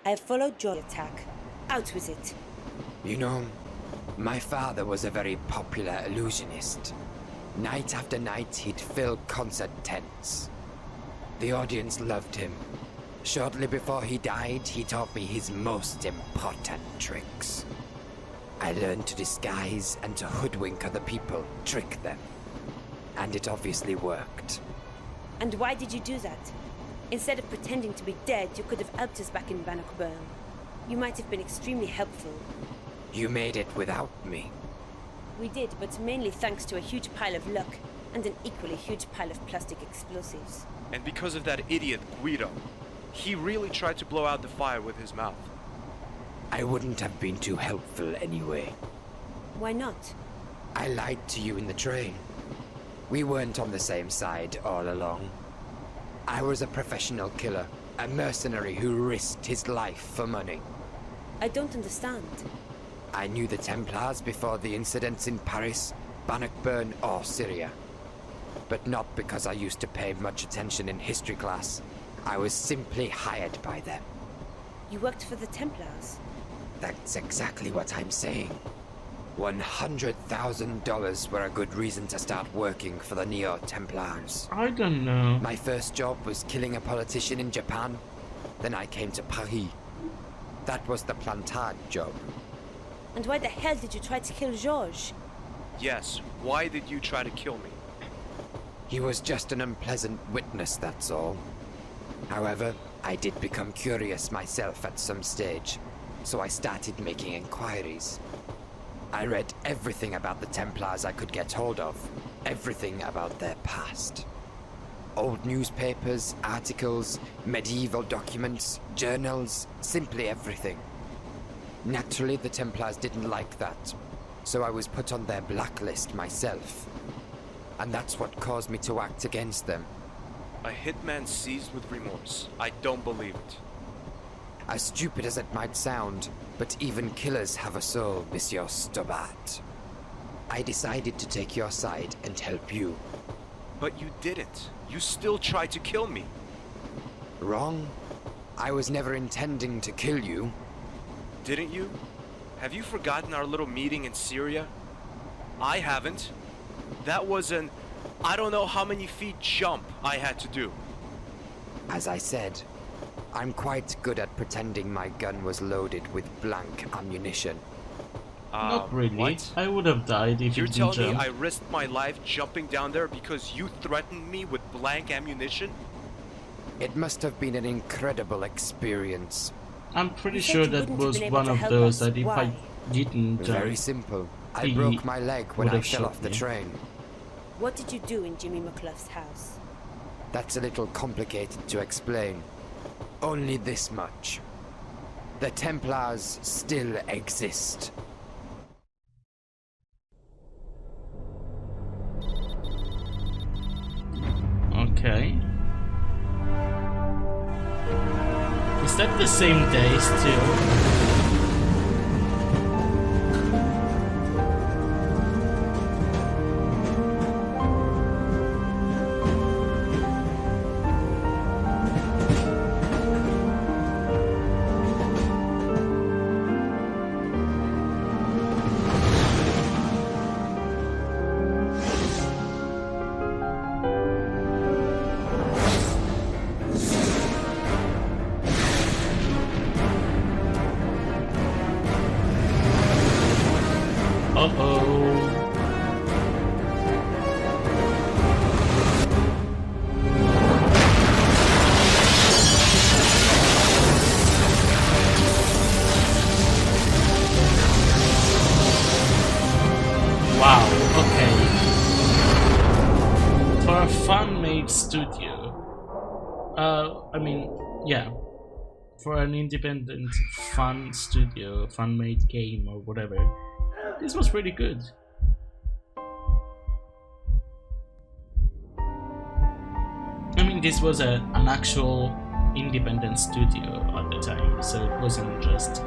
I have followed your attack. Out with it. You know, my father was a very popular illusionist. Night after night, he'd fill concert tents. The audience loved him. Shortly before he died, he taught me his most important tricks. I learned to disguise and to hoodwink other people, trick them. And it obviously worked. And why did you do that? Instead of pretending to be dead, you could have helped us back in Bannockburn. You might have been extremely helpful. You made it without me. We did, but mainly thanks to a huge pile of luck and an equally huge pile of plastic explosives. And because of that idiot Guido. He really tried to blow out the fire with his mouth. I wouldn't have been too helpful anyway. Why not? I lied to you in the train. We weren't on the same side all along. I was a professional killer, a mercenary who risked his life for money. I don't understand. I knew the Templars before the incidents in Paris, Bannockburn or Syria. But not because I used to pay much attention in history class. I was simply hired by them. You worked for the Templars? That's exactly what I'm saying. $100,000 were a good reason to start working for the Neo-Templars. I don't know. My first job was killing a politician in Japan. Then I came to Paris. That was the Plantade job. And why the hell did you try to kill Georges? Yes, why did you try to kill me? He was just an unpleasant witness, that's all. However, I did become curious myself at some stage, so I started making inquiries. I read everything about the Templars I could get hold of, everything about their past. Old newspapers, articles, medieval documents, journals, simply everything. Naturally, the Templars didn't like that, so I was put on their blacklist myself. And that's what caused me to act against them. A hitman seized with remorse. I don't believe it. As stupid as it might sound, but even killers have a soul, Monsieur Stobart. I decided to take your side and help you. But you didn't. You still tried to kill me. Wrong. I was never intending to kill you. Didn't you? Have you forgotten our little meeting in Syria? I haven't. That was an I don't know how many feet jump I had to do. As I said, I'm quite good at pretending my gun was loaded with blank ammunition. Not really. What? I would have died if You're you didn't telling me jump. I risked my life jumping down there because you threatened me with blank ammunition? It must have been an incredible experience. I'm pretty You said sure you that wouldn't have was been able one to of help those us. that if I Why? didn't Very jump, simple. I he broke my leg when would I have fell shot off the me. train. What did you do in Jimmy McClough's house? That's a little complicated to explain. Only this much. The Templars still exist. Okay. Is that the same day still? Uh-oh. Wow, okay. For a fan-made studio, for an independent fan studio, fan-made game or whatever, this was pretty good. I mean, this was an actual independent studio at the time, so it wasn't just,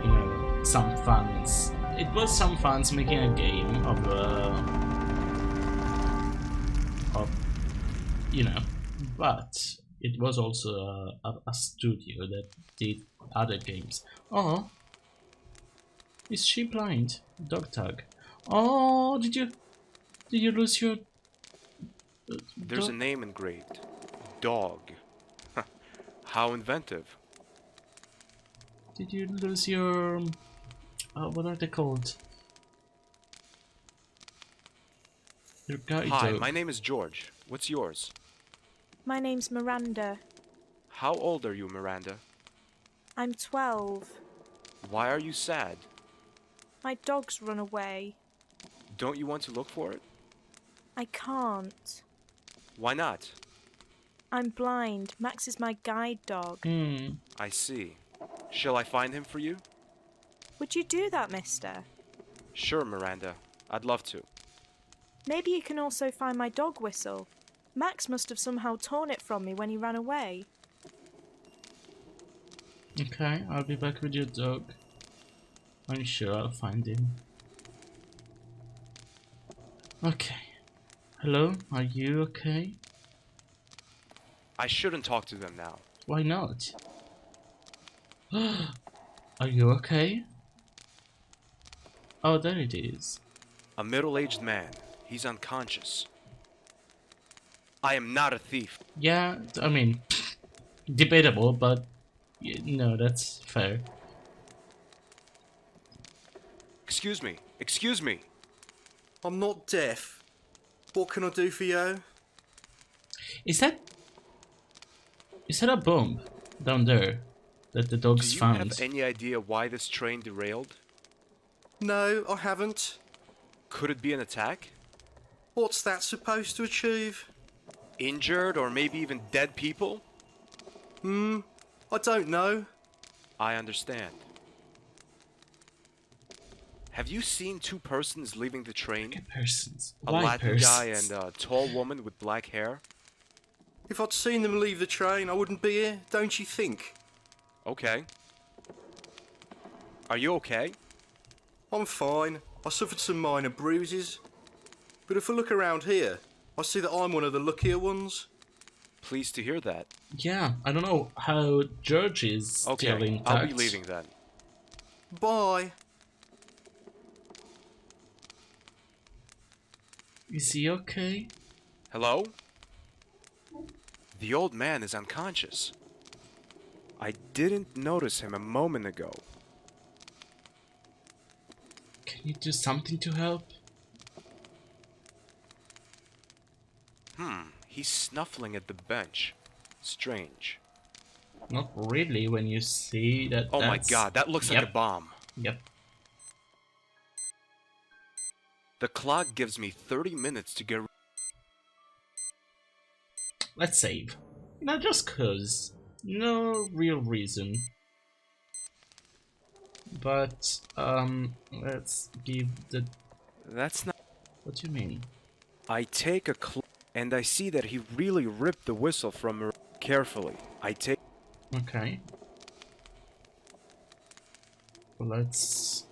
you know, some fans. It was some fans making a game of you know, but it was also a studio that did other games. Oh, is she blind? Dog tag. Oh, did you lose your There's a dog? name engraved. Dog. How inventive. Did you lose your what are they called? Your guide Hi, dog. my name is George. What's yours? My name's Miranda. How old are you, Miranda? I'm 12. Why are you sad? My dog's run away. Don't you want to look for it? I can't. Why not? I'm blind. Max is my guide dog. I see. Shall I find him for you? Would you do that, mister? Sure, Miranda. I'd love to. Maybe you can also find my dog whistle. Max must have somehow torn it from me when he ran away. Okay, I'll be back with your dog. I'm sure I'll find him. Okay. Hello, are you okay? I shouldn't talk to them now. Why not? Are you okay? Oh, there it is. A middle-aged man. He's unconscious. I am not a thief. Yeah, I mean, debatable, but no, that's fair. Excuse me. Excuse me. I'm not deaf. What can I do for you? Is that a bomb down there that the Do dogs you found? have any idea why this train derailed? No, I haven't. Could it be an attack? What's that supposed to achieve? Injured or maybe even dead people? I don't know. I understand. Have you seen two persons leaving the train? Persons. A Why Latin persons? guy and a tall woman with black hair? If I'd seen them leave the train, I wouldn't be here, don't you think? Okay. Are you okay? I'm fine. I suffered some minor bruises. But if I look around here, I see that I'm one of the luckier ones. Pleased to hear that. Yeah, I don't know how George is still Okay, intact. I'll be leaving then. Bye. Is he okay? Hello? The old man is unconscious. I didn't notice him a moment ago. Can you do something to help? He's snuffling at the bench. Strange. Not really when you see that. Oh my that's... god, that looks like a Yep. bomb. Yep. The clock gives me 30 minutes to get... Let's save. Not just cause. No real reason. But, let's give the... That's not... What do you mean? I take a and I see that he really ripped the whistle from her carefully. I take... Okay. Let's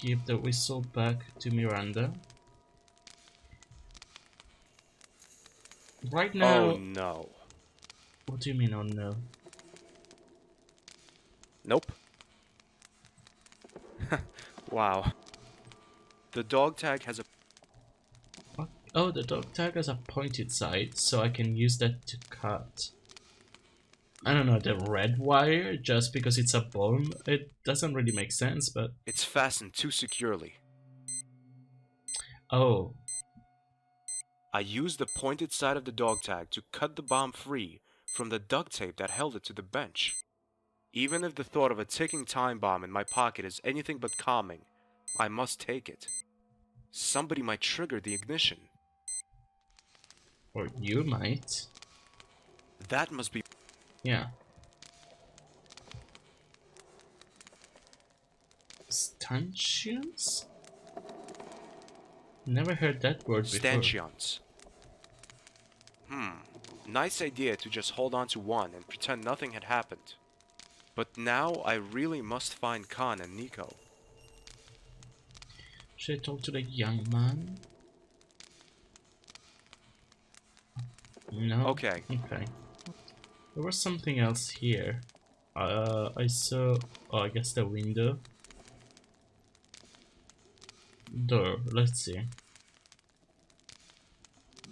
give the whistle back to Miranda. Right now... Oh no. What do you mean, oh no? Nope. Wow. The dog tag has a... What? Oh, the dog tag has a pointed side, so I can use that to cut. I don't know, the red wire, just because it's a bomb, it doesn't really make sense, but... It's fastened too securely. Oh, I used the pointed side of the dog tag to cut the bomb free from the duct tape that held it to the bench. Even if the thought of a ticking time bomb in my pocket is anything but calming, I must take it. Somebody might trigger the ignition. or you might. That must be... Yeah. Stanchions? Never heard that word before. stanchions. Nice idea to just hold on to one and pretend nothing had happened. But now I really must find Khan and Nico. Should I talk to the young man? No? Okay. Okay. There was something else here. I saw... Oh, I guess the window. Door, let's see.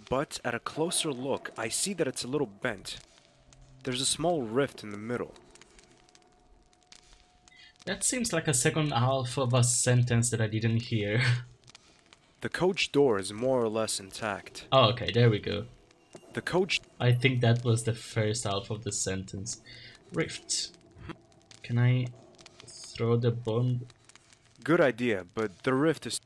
But at a closer look, I see that it's a little bent. There's a small rift in the middle. That seems like a second half of a sentence that I didn't hear. The coach door is more or less intact. Oh, okay, there we go. The coach... I think that was the first half of the sentence. Rift. Can I throw the bomb? Good idea, but the rift is...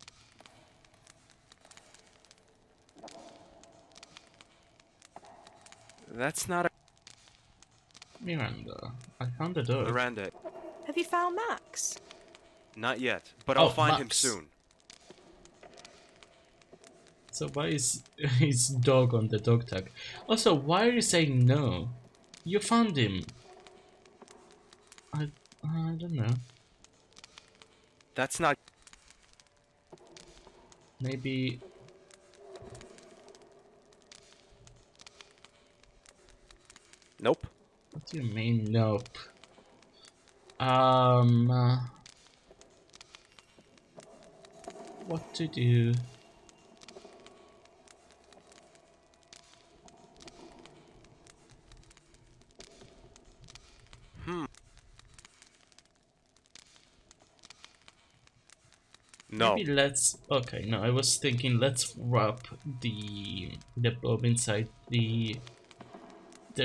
That's not a... Miranda, I found the door. Miranda, Have you found Max? not yet, but I'll Oh, find him Max. soon. So why is his dog on the dog tag? Also, why are you saying no? You found him. I don't know. That's not... Maybe... Nope. What do you mean, nope? What to do? No. Maybe let's... Okay, no, I was thinking let's wrap the bomb inside the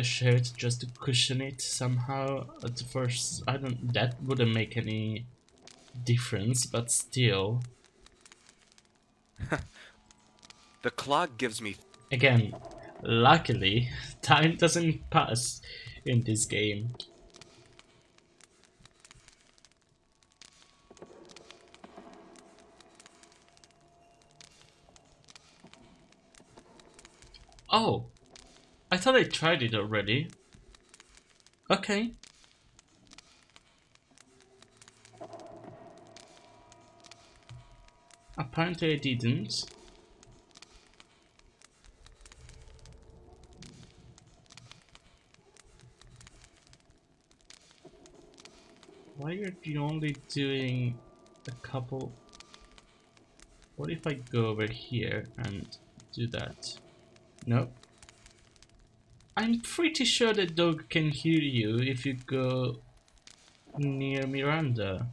shirt just to cushion it somehow. At first, I don't... That wouldn't make any difference, but still. The clock gives me... Again, luckily, time doesn't pass in this game. Oh, I thought I tried it already. Okay. Apparently I didn't. Why are you only doing a couple? What if I go over here and do that? Nope. I'm pretty sure the dog can hear you if you go near Miranda.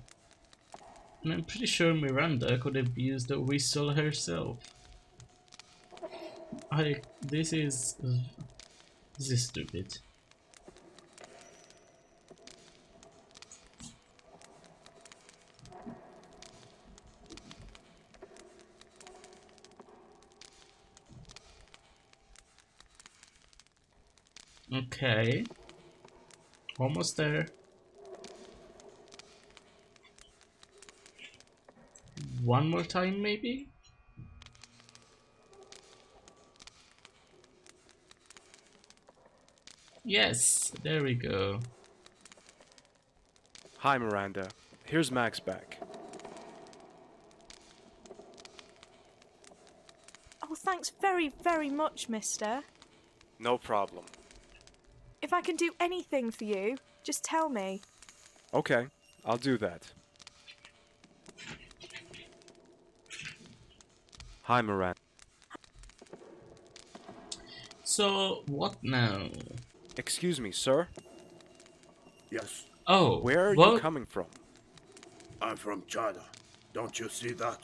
And I'm pretty sure Miranda could have used the whistle herself. This is stupid. Okay. Almost there. One more time, maybe? Yes, there we go. Hi, Miranda. Here's Max back. Oh, thanks very, very much, mister. No problem. If I can do anything for you, just tell me. Okay, I'll do that. Hi, Miranda. So, what now? Excuse me, sir? Yes, Oh, Where are what? you coming from? I'm from China. Don't you see that?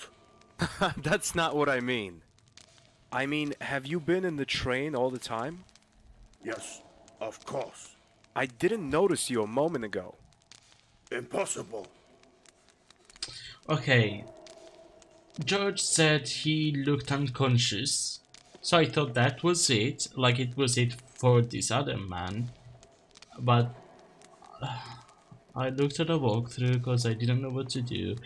That's not what I mean. I mean, have you been in the train all the time? Yes, of course. I didn't notice you a moment ago. Impossible. Okay. George said he looked unconscious, so I thought that was it, like it was it for this other man. But I looked at the walkthrough because I didn't know what to do,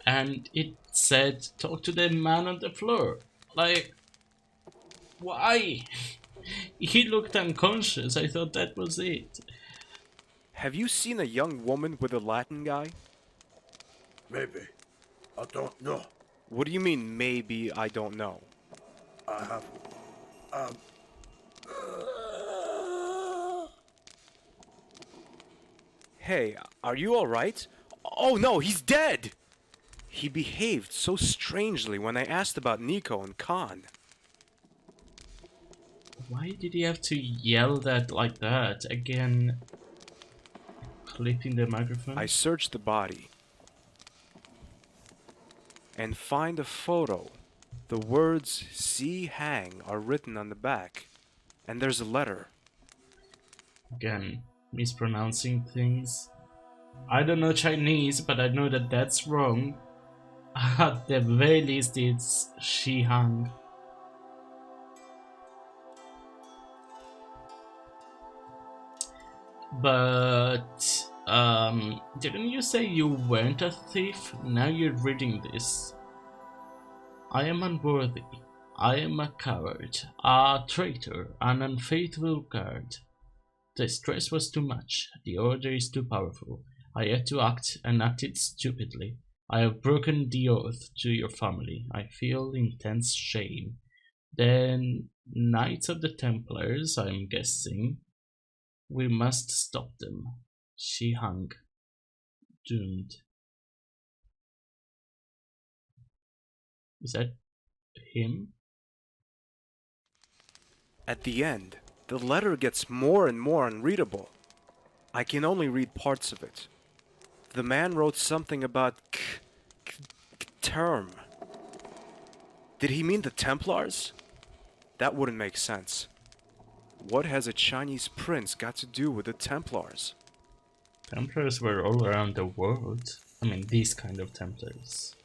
and it said talk to the man on the floor. Like, why? He looked unconscious. I thought that was it. Have you seen a young woman with a Latin guy? Maybe. I don't know. What do you mean, maybe I don't know? I have... Hey, are you alright? Oh no, he's dead! He behaved so strangely when I asked about Nico and Khan. Why did he have to yell that like that? Again, clipping the microphone? I searched the body and find a photo. The words "See Hang" are written on the back, and there's a letter. Again, mispronouncing things. I don't know Chinese, but I know that that's wrong. At the very least, it's Shi Hang. But didn't you say you weren't a thief? Now you're reading this. I am unworthy. I am a coward, a traitor, an unfaithful guard. The stress was too much. The order is too powerful. I had to act and acted stupidly. I have broken the oath to your family. I feel intense shame. The Knights of the Templars, I'm guessing. We must stop them. She hung. Doomed. Is that him? At the end, the letter gets more and more unreadable. I can only read parts of it. The man wrote something about term. Did he mean the Templars? That wouldn't make sense. What has a Chinese prince got to do with the Templars? Templars were all around the world. I mean, these kind of Templars.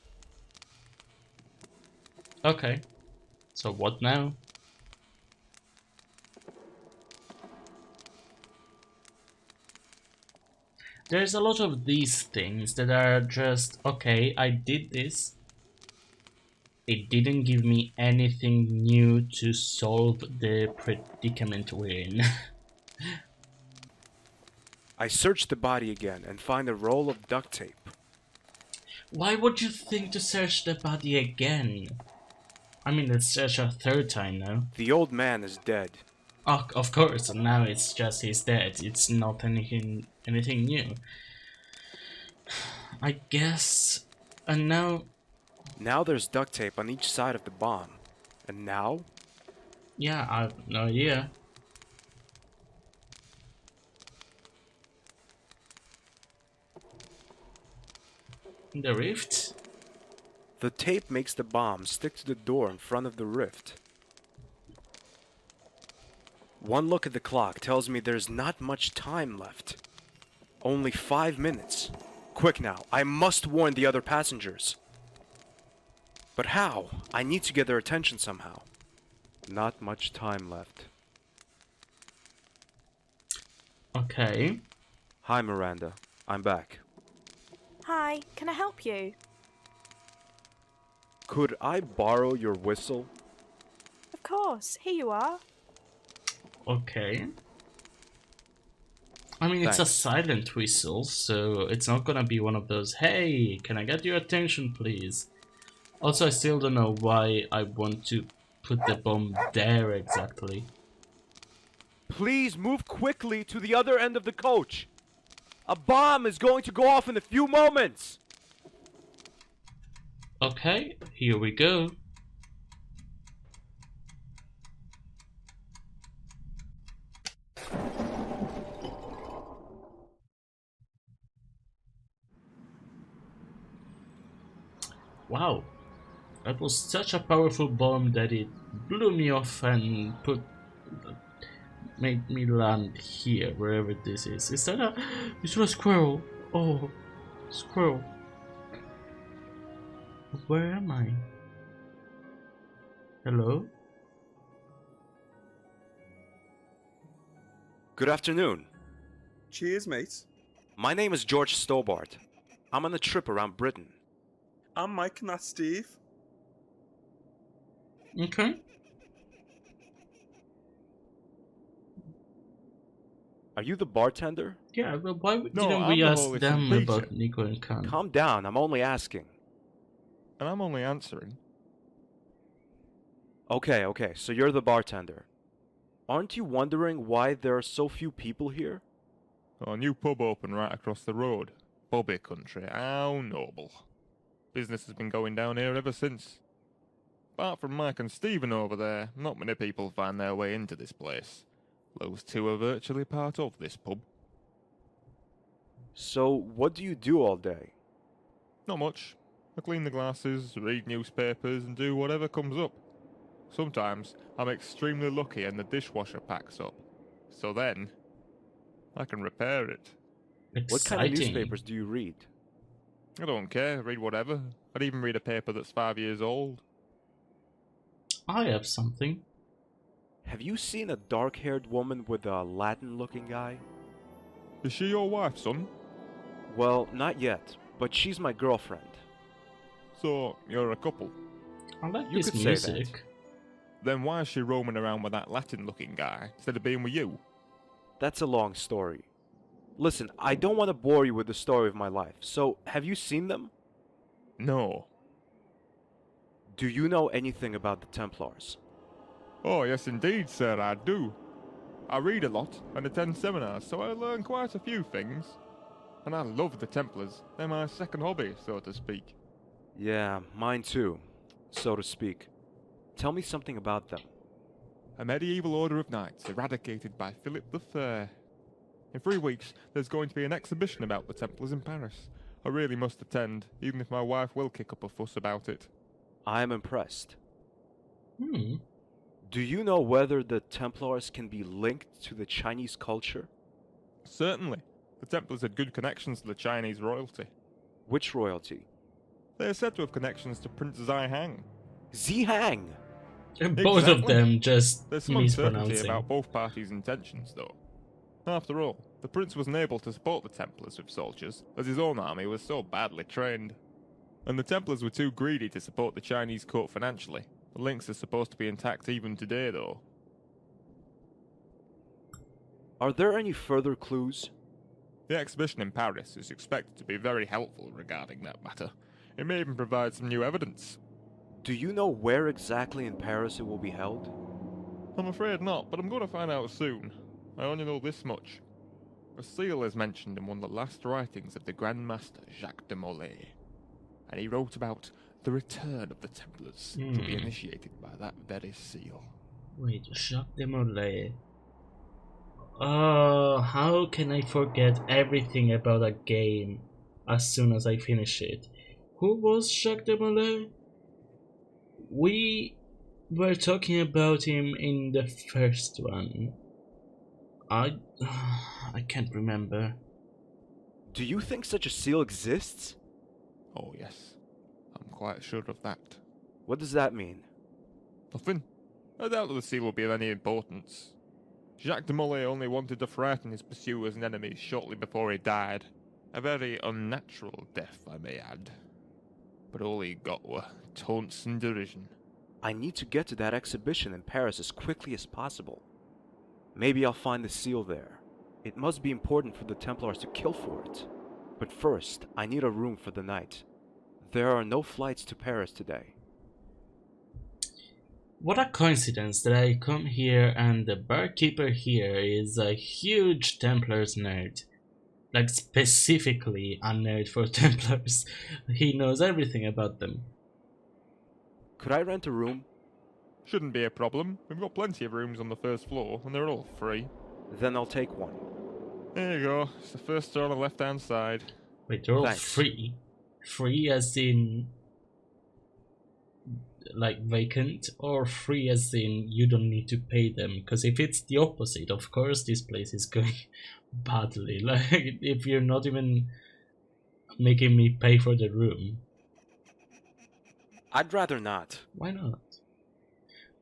Okay. So what now? There's a lot of these things that are just, okay, I did this. It didn't give me anything new to solve the predicament we're in. I search the body again and find a roll of duct tape. Why would you think to search the body again? I mean, let's search a third time now. The old man is dead. Oh, of course, and now it's just he's dead. It's not anything new. I guess. And now. Now there's duct tape on each side of the bomb. And now? Yeah, I have no idea. The rift? The tape makes the bomb stick to the door in front of the rift. One look at the clock tells me there's not much time left. Only 5 minutes. Quick now, I must warn the other passengers. But how? I need to get their attention somehow. Not much time left. Okay. Hi, Miranda. I'm back. Hi, can I help you? Could I borrow your whistle? Of course, here you are. Okay. I mean, it's a Thanks. silent whistle, so it's not gonna be one of those, hey, can I get your attention, please? Also, I still don't know why I want to put the bomb there exactly. Please move quickly to the other end of the coach. A bomb is going to go off in a few moments. Okay, here we go. Wow, that was such a powerful bomb that it blew me off and made me land here, wherever this is. Is that a... Is that a squirrel? Oh, squirrel. Where am I? Hello? Good afternoon. Cheers, mate. My name is George Stobart. I'm on a trip around Britain. I'm Mike and that's Steve. Okay. Are you the bartender? Yeah, but why No, didn't we I'm the ask one with them some about preacher. Nico and Khan? Calm down, I'm only asking. And I'm only answering. Okay, so you're the bartender. Aren't you wondering why there are so few people here? Oh, a new pub opened right across the road. Bobby country, how noble. Business has been going down here ever since. Apart from Mike and Stephen over there, not many people find their way into this place. Those two are virtually part of this pub. So, what do you do all day? Not much. I clean the glasses, read newspapers, and do whatever comes up. Sometimes I'm extremely lucky and the dishwasher packs up. So then, I can repair it. What kind of newspapers do you read? I don't care, read whatever. I'd even read a paper that's 5 years old. I have something. Have you seen a dark-haired woman with a Latin-looking guy? Is she your wife, son? Well, not yet, but she's my girlfriend. So, you're a couple. I like You this could say music. that. Then why is she roaming around with that Latin-looking guy instead of being with you? That's a long story. Listen, I don't want to bore you with the story of my life, so have you seen them? No. Do you know anything about the Templars? Oh, yes indeed, sir, I do. I read a lot and attend seminars, so I learn quite a few things. And I love the Templars. They're my second hobby, so to speak. Yeah, mine too, so to speak. Tell me something about them. A medieval order of knights eradicated by Philip the Fair. In 3 weeks, there's going to be an exhibition about the Templars in Paris. I really must attend, even if my wife will kick up a fuss about it. I am impressed. Hmm. Do you know whether the Templars can be linked to the Chinese culture? Certainly. The Templars had good connections to the Chinese royalty. Which royalty? They are said to have connections to Prince Zihang. Zihang! Both of them just There's some uncertainty mispronouncing. about both parties' intentions, though. After all, the prince wasn't able to support the Templars with soldiers, as his own army was so badly trained. And the Templars were too greedy to support the Chinese court financially. The links are supposed to be intact even today, though. Are there any further clues? The exhibition in Paris is expected to be very helpful regarding that matter. It may even provide some new evidence. Do you know where exactly in Paris it will be held? I'm afraid not, but I'm going to find out soon. I only know this much. A seal is mentioned in one of the last writings of the Grand Master Jacques de Molay, and he wrote about the return of the Templars to be initiated by that very seal. Wait, Jacques de Molay. Oh, how can I forget everything about a game as soon as I finish it? Who was Jacques de Molay? We were talking about him in the first one. I can't remember. Do you think such a seal exists? Oh yes, I'm quite sure of that. What does that mean? Nothing. I doubt that the seal will be of any importance. Jacques de Molay only wanted to frighten his pursuers and enemies shortly before he died. A very unnatural death, I may add. But all he got were taunts and derision. I need to get to that exhibition in Paris as quickly as possible. Maybe I'll find the seal there. It must be important for the Templars to kill for it. But first, I need a room for the night. There are no flights to Paris today. What a coincidence that I come here and the barkeeper here is a huge Templars nerd. Like specifically a nerd for Templars. He knows everything about them. Could I rent a room? Shouldn't be a problem. We've got plenty of rooms on the first floor, and they're all free. Then I'll take one. There you go. It's the first door on the left-hand side. Wait, they're all Thanks. free? Free as in like vacant, or free as in you don't need to pay them? Because if it's the opposite, of course this place is going badly. Like if you're not even making me pay for the room. I'd rather not. Why not?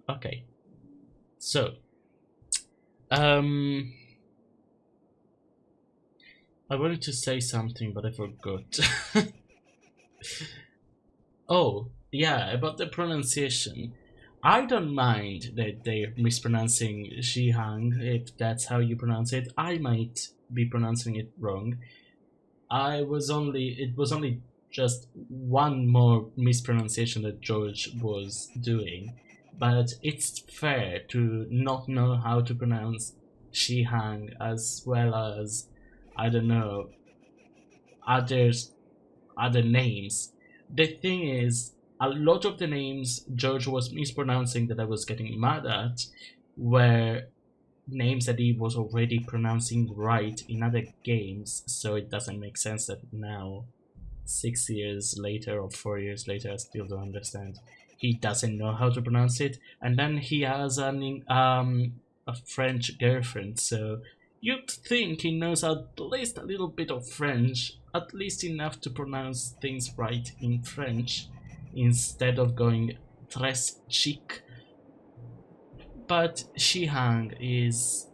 Okay. So, I wanted to say something, but I forgot. Oh, yeah, about the pronunciation. I don't mind that they're mispronouncing Shihang, if that's how you pronounce it. I might be pronouncing it wrong. It was only just one more mispronunciation that George was doing. But it's fair to not know how to pronounce Shihang as well as I don't know, others, other names. The thing is, a lot of the names George was mispronouncing that I was getting mad at were names that he was already pronouncing right in other games, so it doesn't make sense that now, 6 years later or 4 years later, I still don't understand. He doesn't know how to pronounce it, and then he has a French girlfriend, so you'd think he knows at least a little bit of French, at least enough to pronounce things right in French, instead of going tres chic. But Shihang is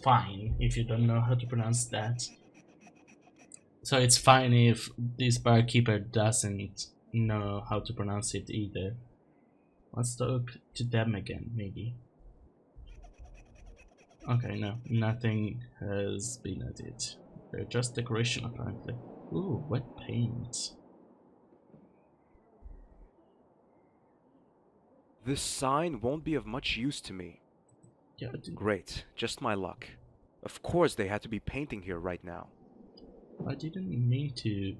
fine if you don't know how to pronounce that. So it's fine if this barkeeper doesn't know how to pronounce it either. Let's talk to them again, maybe. Okay, no, nothing has been added. They're just decoration, apparently. Ooh, wet paint. This sign won't be of much use to me. Yeah, Great, just my luck. Of course they had to be painting here right now. I didn't mean to.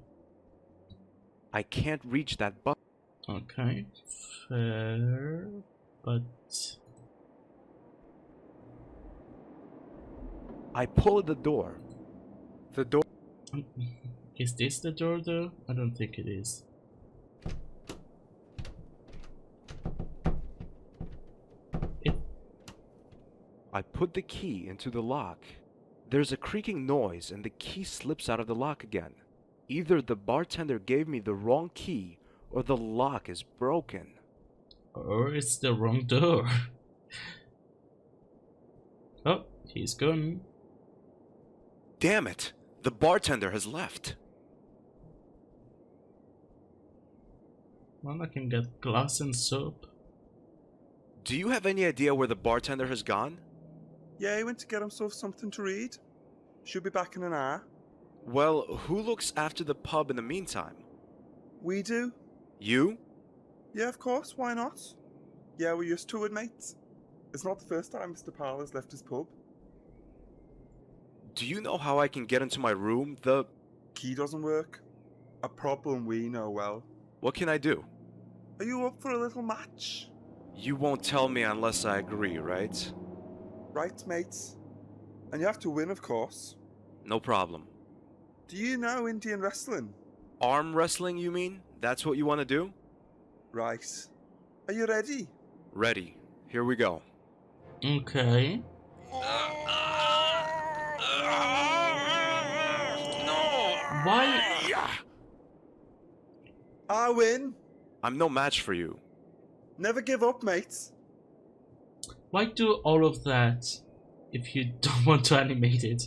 I can't reach that button. Okay, fair, but I pull at the door. The door. is this the door though? I don't think it is. I put the key into the lock. There's a creaking noise and the key slips out of the lock again. Either the bartender gave me the wrong key or the lock is broken. Or it's the wrong door. Oh, he's gone. Damn it! The bartender has left. Well, I can get glass and soap. Do you have any idea where the bartender has gone? Yeah, he went to get himself something to read. Should be back in an hour. Well, who looks after the pub in the meantime? We do. You? Yeah, of course, why not? Yeah, we're used to it, mate. It's not the first time Mr. Powell has left his pub. Do you know how I can get into my room? The... Key doesn't work. A problem we know well. What can I do? Are you up for a little match? You won't tell me unless I agree, right? Right, mates. And you have to win, of course. No problem. Do you know Indian wrestling? Arm wrestling, you mean? That's what you want to do? Right. Are you ready? Ready. Here we go. Okay. Why? I win. I'm no match for you. Never give up, mates. Why do all of that if you don't want to animate it?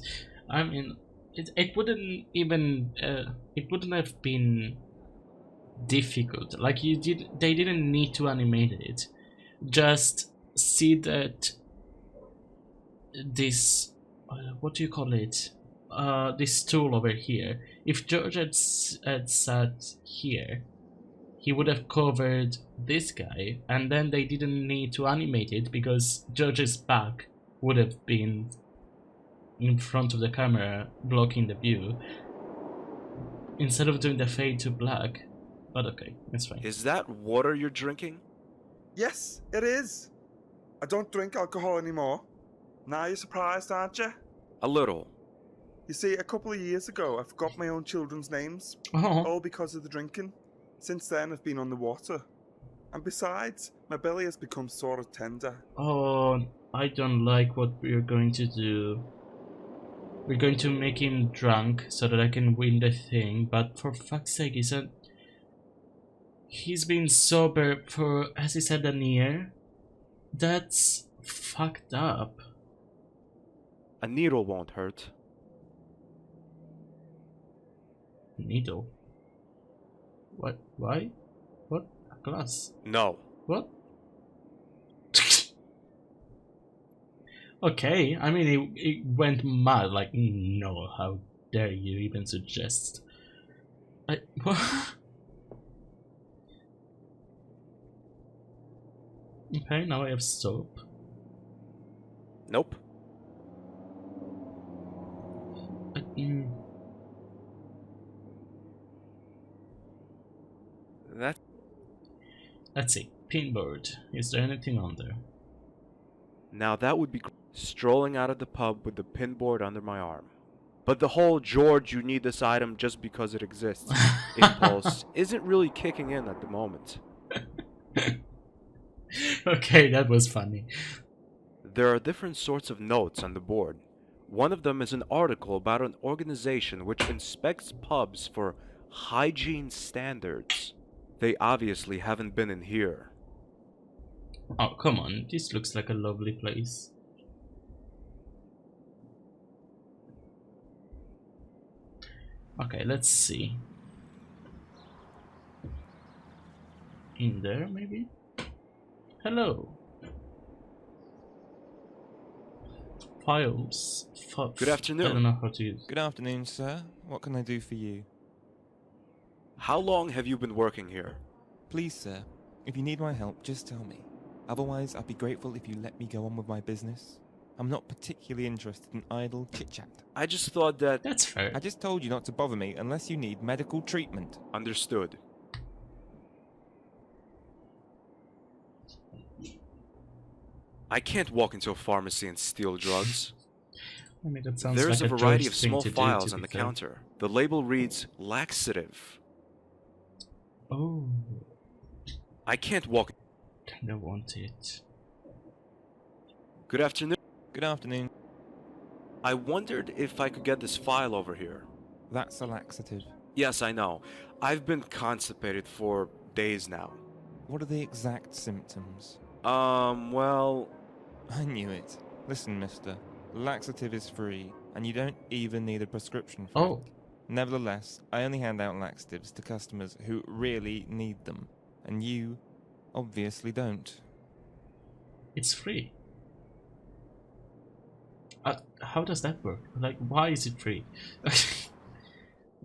I mean, it wouldn't even it wouldn't have been difficult. Like they didn't need to animate it. Just see that this what do you call it? This stool over here. If George had sat here, he would have covered this guy, and then they didn't need to animate it because George's back would have been in front of the camera, blocking the view, instead of doing the fade to black. But okay, that's fine. Is that water you're drinking? Yes, it is. I don't drink alcohol anymore. Now you're surprised, aren't you? A little. You see, a couple of years ago, I forgot my own children's names. Oh. All because of the drinking. Since then, I've been on the water. And besides, my belly has become sort of tender. Oh, I don't like what we're going to do. We're going to make him drunk so that I can win the thing, but for fuck's sake, he's been sober for, as he said, a year? That's fucked up. A needle won't hurt. Needle? What? Why? What? A glass? No. What? Okay, I mean, it went mad, like, no, how dare you even suggest. What? Okay, now I have soap. Nope. Mm. That Let's see. Pinboard. Is there anything on there? Now that would be strolling out of the pub with the pinboard under my arm. But the whole George, you need this item just because it exists impulse isn't really kicking in at the moment. Okay, that was funny. There are different sorts of notes on the board. One of them is an article about an organization which inspects pubs for hygiene standards. They obviously haven't been in here. Oh, come on. This looks like a lovely place. Okay, let's see. In there, maybe? Hello. Files. Good afternoon. I don't know how to use. Good afternoon, sir. What can I do for you? How long have you been working here? Please, sir, if you need my help, just tell me. Otherwise, I'd be grateful if you let me go on with my business. I'm not particularly interested in idle chit-chat. I just thought that... That's fair. I just told you not to bother me unless you need medical treatment. Understood. I can't walk into a pharmacy and steal drugs. I mean, that sounds There's like a variety George of thing small to do, files to on be the fair. counter. The label reads laxative. Oh, I can't walk. kinda want it. Good afternoon. Good afternoon. I wondered if I could get this file over here. That's a laxative. Yes, I know. I've been constipated for days now. What are the exact symptoms? Well... I knew it. Listen, mister. Laxative is free, and you don't even need a prescription for Oh. it. Nevertheless, I only hand out laxatives to customers who really need them. And you, obviously, don't. It's free. How does that work? Like, why is it free?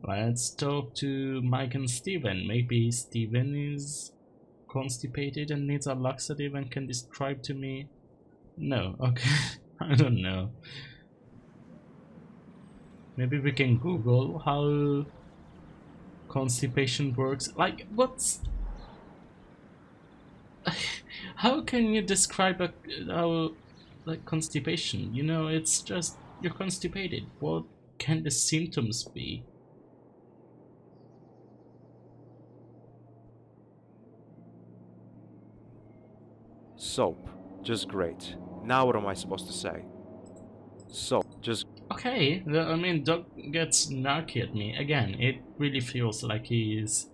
Let's talk to Mike and Steven. Maybe Steven is constipated and needs a laxative and can describe to me. No, okay. I don't know. Maybe we can Google how constipation works. Like, what's... How can you describe how, like, constipation? You know, it's just you're constipated. What can the symptoms be? Soap. Just great. Now what am I supposed to say? Soap. Just... Okay, I mean, Doc gets snarky at me. Again, it really feels like he's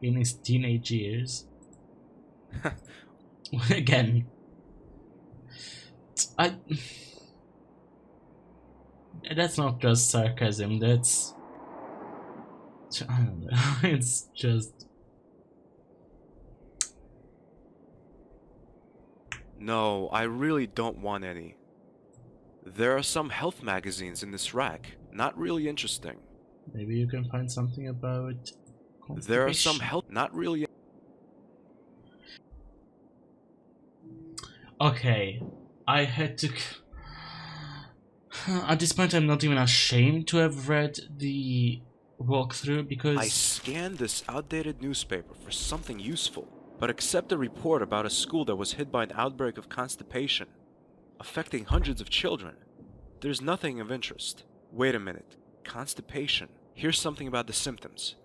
in his teenage years. Again. That's not just sarcasm, that's... I don't know, it's just... No, I really don't want any. There are some health magazines in this rack. Not really interesting. Maybe you can find something about There are some constipation. health... Not really... Okay, I had to... At this point I'm not even ashamed to have read the walkthrough because... I scanned this outdated newspaper for something useful, but except a report about a school that was hit by an outbreak of constipation, affecting hundreds of children, there's nothing of interest. Wait a minute. Constipation. Here's something about the symptoms.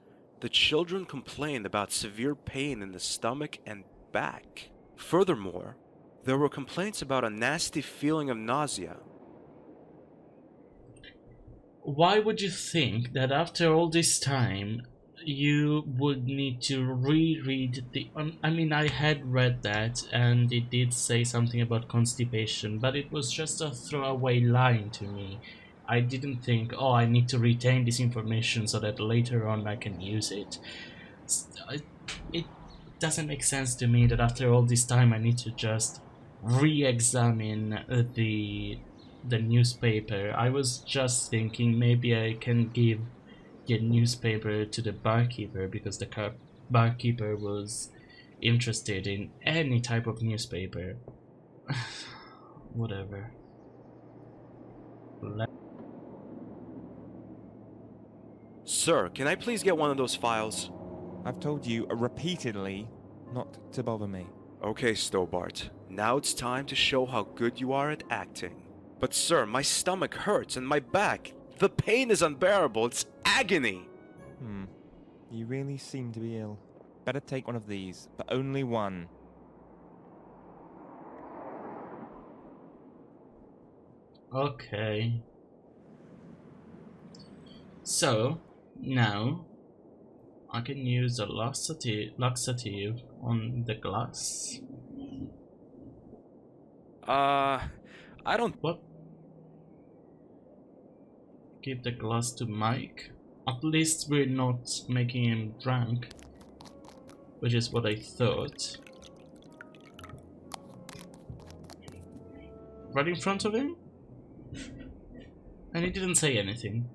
The children complained about severe pain in the stomach and back. Furthermore, there were complaints about a nasty feeling of nausea. Why would you think that after all this time you would need to reread the... I mean, I had read that and it did say something about constipation, but it was just a throwaway line to me. I didn't think, oh, I need to retain this information so that later on I can use it. It doesn't make sense to me that after all this time I need to just re-examine the newspaper. I was just thinking maybe I can give the newspaper to the barkeeper because the barkeeper was interested in any type of newspaper. Whatever. Sir, can I please get one of those files? I've told you repeatedly not to bother me. Okay, Stobart. Now it's time to show how good you are at acting. But sir, my stomach hurts and my back. The pain is unbearable. It's agony. You really seem to be ill. Better take one of these, but only one. Okay. So, now I can use a laxative on the glass. I don't... What? Give the glass to Mike. At least we're not making him drunk, which is what I thought. Right in front of him? And he didn't say anything.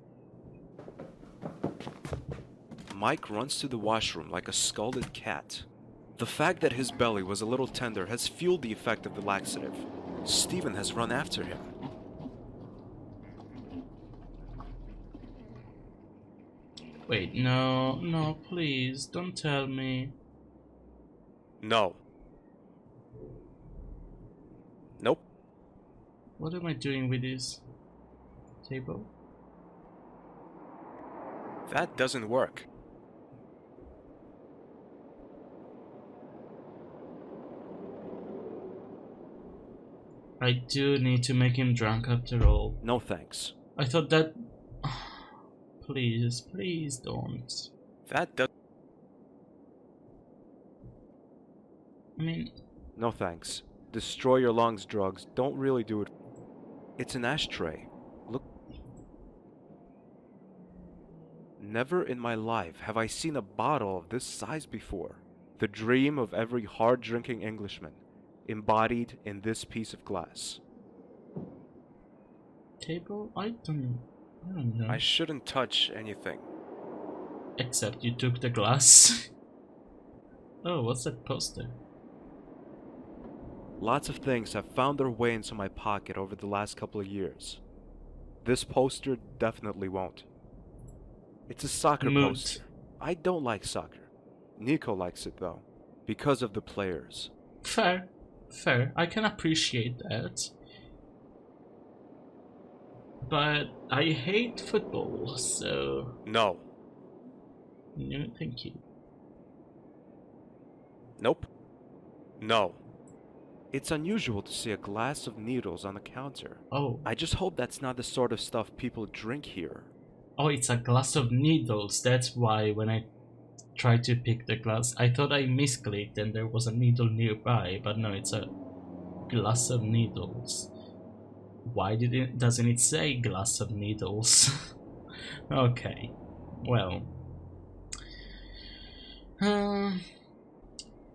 Mike runs to the washroom like a scalded cat. The fact that his belly was a little tender has fueled the effect of the laxative. Stephen has run after him. Wait, no, please, don't tell me. No. Nope. What am I doing with this table? That doesn't work. I do need to make him drunk after all. No thanks. I thought that... Please, please don't. That does... I mean... No thanks. Destroy your lungs drugs don't really do it. It's an ashtray. Look. Never in my life have I seen a bottle of this size before. The dream of every hard-drinking Englishman, embodied in this piece of glass. Table? I don't know. I shouldn't touch anything. Except you took the glass. Oh, what's that poster? Lots of things have found their way into my pocket over the last couple of years. This poster definitely won't. It's a soccer poster. I don't like soccer. Nico likes it though, because of the players. Fair. Fair. I can appreciate that. But I hate football, so... No. No, thank you. Nope. No. It's unusual to see a glass of needles on the counter. Oh. I just hope that's not the sort of stuff people drink here. Oh, it's a glass of needles. That's why when I tried to pick the glass, I thought I misclicked and there was a needle nearby, but no, it's a glass of needles. Why doesn't it say glass of needles? Okay, well.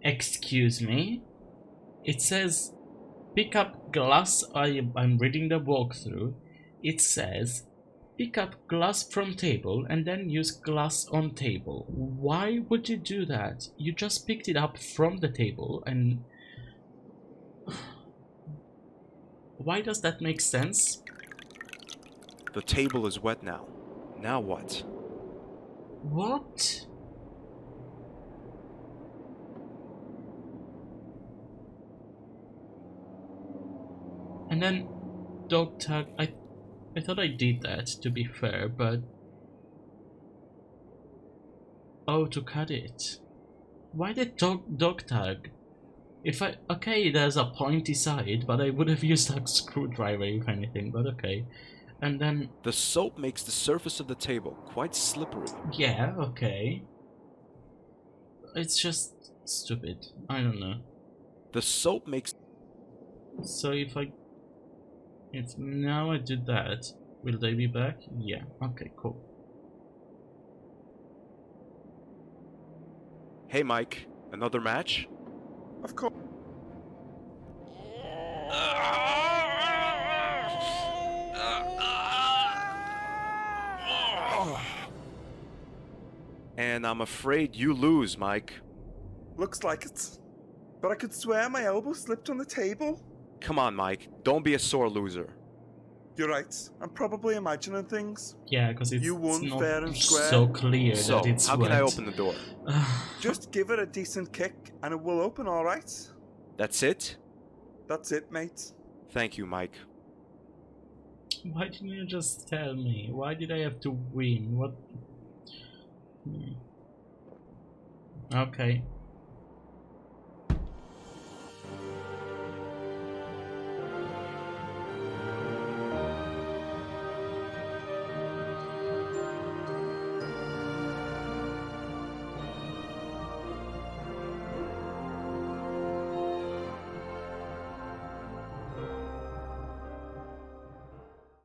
Excuse me. It says pick up glass. I'm reading the walkthrough. It says pick up glass from table and then use glass on table. Why would you do that? You just picked it up from the table and... Why does that make sense? The table is wet now. Now what? What? And then dog tag. I thought I did that, to be fair, but... Oh, to cut it. Why the dog tag? If I... Okay, there's a pointy side, but I would have used a screwdriver if anything, but okay. And then... The soap makes the surface of the table quite slippery. Yeah, okay. It's just stupid. I don't know. The soap makes... So if now I do that, will they be back? Yeah, okay, cool. Hey Mike, another match? Of course. And I'm afraid you lose, Mike. Looks like it. But I could swear my elbow slipped on the table. Come on, Mike. Don't be a sore loser. You're right. I'm probably imagining things. Yeah, because it's You won not fair and square. so clear So, that it's how wet. can I open the door? Just give it a decent kick and it will open, alright? That's it? That's it, mate. Thank you, Mike. Why didn't you just tell me? Why did I have to win? What? Okay.